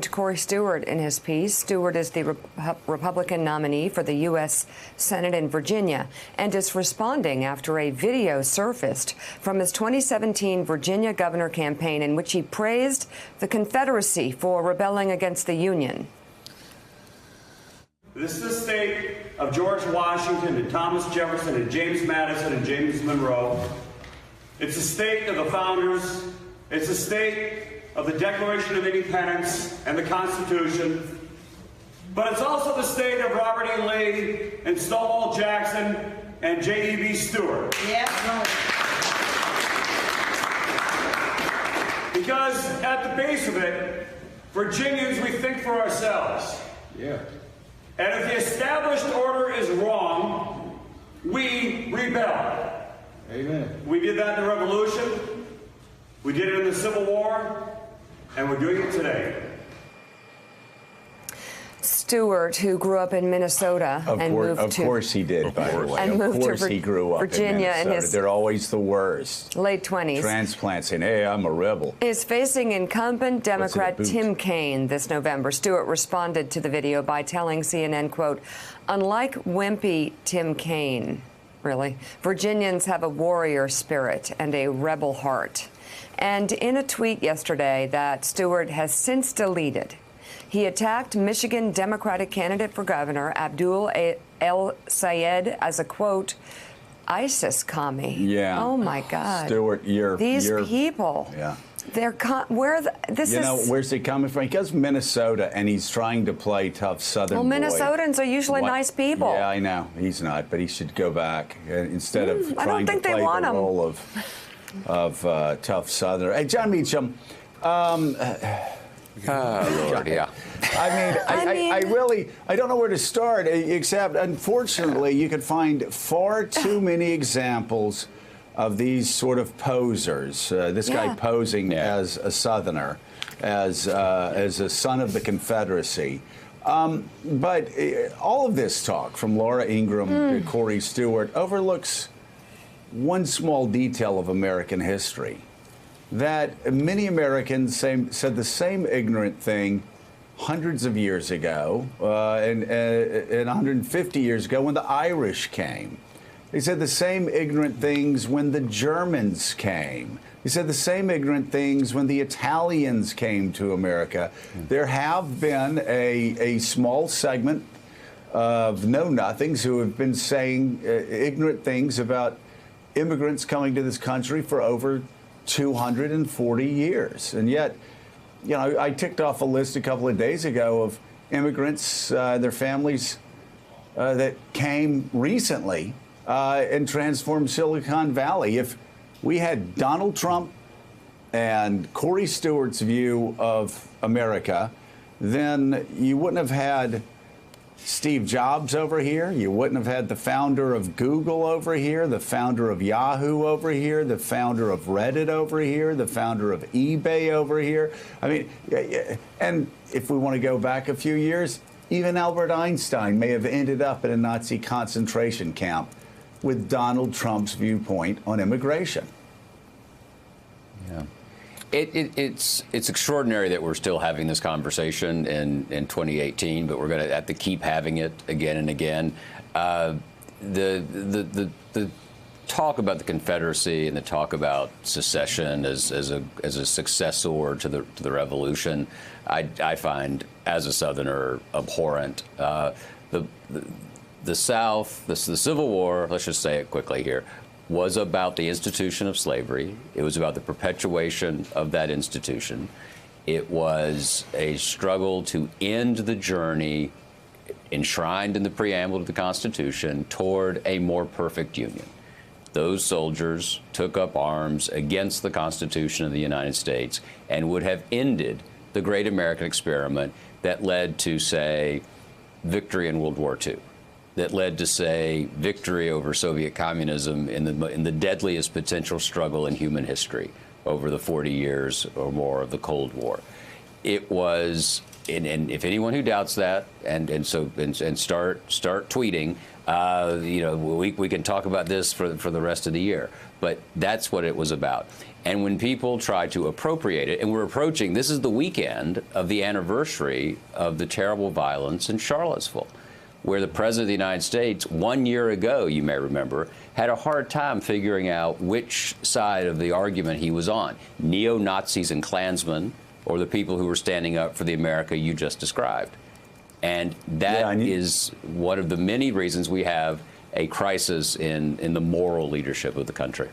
Corey Stewart in his piece. Stewart is the Republican nominee for the U.S. Senate in Virginia and is responding after a video surfaced from his 2017 Virginia governor campaign in which he praised the Confederacy for rebelling against the Union. This is the state of George Washington and Thomas Jefferson and James Madison and James Monroe. It's the state of the founders. It's the state of the Declaration of Independence and the Constitution. But it's also the state of Robert E. Lee and Stonewall Jackson and J.E.B. Stewart. Yeah. Because at the base of it, Virginians, we think for ourselves. Yeah. And if the established order is wrong, we rebel. Amen. We did that in the Revolution. We did it in the Civil War. And we're doing it today. Stewart, who grew up in Minnesota and moved to... Of course he did, by the way. And moved to he grew up Virginia in Minnesota. They're always the worst. Late 20s. Transplants saying, hey, I'm a rebel. Is facing incumbent Democrat Tim Kaine this November. Stewart responded to the video by telling CNN, quote, unlike wimpy Tim Kaine, really, Virginians have a warrior spirit and a rebel heart. And in a tweet yesterday that Stewart has since deleted, he attacked Michigan Democratic candidate for governor Abdul El-Sayed as a, quote, ISIS commie. Yeah. Oh, my God. Stewart, these people. Yeah. They're where's he coming from? He goes to Minnesota, and he's trying to play tough Southern boy. Well, Minnesotans are usually nice people. Yeah, I know. He's not, but he should go back instead of trying to play the role of tough Southerner. Hey, John Meacham. Lord, yeah. I don't know where to start, except, unfortunately, you could find far too many examples of these sort of posers. This guy posing as a Southerner, as a son of the Confederacy. But all of this talk, from Laura Ingraham to Corey Stewart, overlooks one small detail of American history, that many Americans said the same ignorant thing hundreds of years ago, and 150 years ago when the Irish came. They said the same ignorant things when the Germans came. They said the same ignorant things when the Italians came to America. There have been a small segment of know-nothings who have been saying ignorant things about immigrants coming to this country for over 240 years. And yet, you know, I ticked off a list a couple of days ago of immigrants, their families that came recently and transformed Silicon Valley. If we had Donald Trump and Corey Stewart's view of America, then you wouldn't have had Steve Jobs over here. You wouldn't have had the founder of Google over here, the founder of Yahoo over here, the founder of Reddit over here, the founder of eBay over here. I mean, and if we want to go back a few years, even Albert Einstein may have ended up in a Nazi concentration camp with Donald Trump's viewpoint on immigration. Yeah. It's extraordinary that we're still having this conversation in 2018, but we're going to have to keep having it again and again. The talk about the Confederacy and the talk about secession as a successor to the Revolution, I find, as a Southerner, abhorrent. The South, the Civil War, let's just say it quickly here, was about the institution of slavery. It was about the perpetuation of that institution. It was a struggle to end the journey enshrined in the preamble to the Constitution toward a more perfect union. Those soldiers took up arms against the Constitution of the United States and would have ended the great American experiment that led to, say, victory in World War II. That led to, say, victory over Soviet communism in the deadliest potential struggle in human history over the 40 years or more of the Cold War. It was, and if anyone who doubts that, and start tweeting, we can talk about this for the rest of the year. but that's what it was about. And when people try to appropriate it, and we're approaching, this is the weekend of the anniversary of the terrible violence in Charlottesville, where the President of the United States, 1 year ago, you may remember, had a hard time figuring out which side of the argument he was on, neo-Nazis and Klansmen, or the people who were standing up for the America you just described. And that is one of the many reasons we have a crisis in the moral leadership of the country.